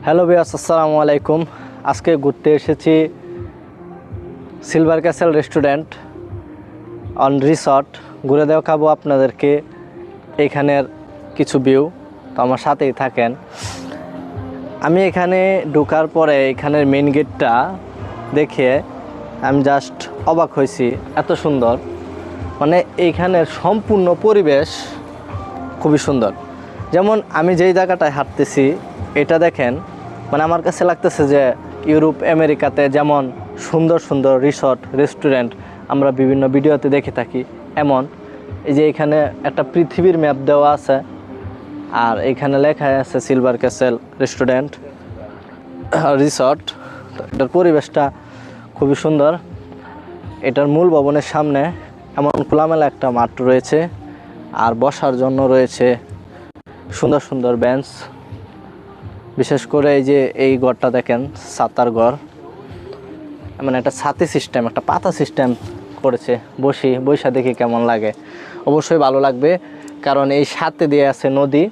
Hello viewers, আসসালামু আলাইকুম। আজকে ঘুরতে এসেছি silver castle restaurant on resort. ঘুরে দেখাবো আপনাদেরকে এখানের কিছু ভিউ। তো আমার সাথেই থাকেন। আমি এখানে ঢোকার পরে এখানের মেন গেটটা দেখে আমি জাস্ট অবাক হয়েছি, এত সুন্দর। মানে এইখানের সম্পূর্ণ পরিবেশ খুবই সুন্দর। যেমন আমি যেই জায়গাটায় হাঁটতেছি এটা দেখেন, মানে আমার কাছে লাগতেছে যে ইউরোপ আমেরিকাতে যেমন সুন্দর সুন্দর রিসর্ট রেস্টুরেন্ট আমরা বিভিন্ন ভিডিওতে দেখে থাকি, এমন এই যে এখানে একটা পৃথিবীর ম্যাপ দেওয়া আছে, আর এখানে লেখা আছে সিলভার ক্যাসেল রেস্টুরেন্ট রিসর্ট। এটার পরিবেশটা খুবই সুন্দর। এটার মূল ভবনের সামনে এমন খোলামেলা একটা মাঠ রয়েছে, আর বসার জন্য রয়েছে সুন্দর সুন্দর বেঞ্চ। বিশেষ করে এই যে এই ঘরটা দেখেন, ছাতার ঘর, মানে একটা ছাতি সিস্টেম, একটা পাতা সিস্টেম করেছে। বৈশা দেখি কেমন লাগে, অবশ্যই ভালো লাগবে। কারণ এই সাথে দিয়ে আছে নদী,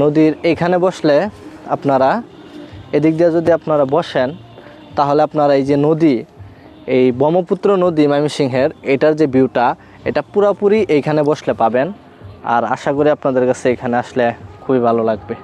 নদীর এইখানে বসলে আপনারা এদিক দিয়ে যদি আপনারা বসেন তাহলে আপনারা এই যে নদী, এই ব্রহ্মপুত্র নদী ময়মনসিংহের, এটার যে ভিউটা এটা পুরোপুরি এইখানে বসলে পাবেন। আর আশা করি আপনাদের কাছে এখানে আসলে খুবই ভালো লাগবে।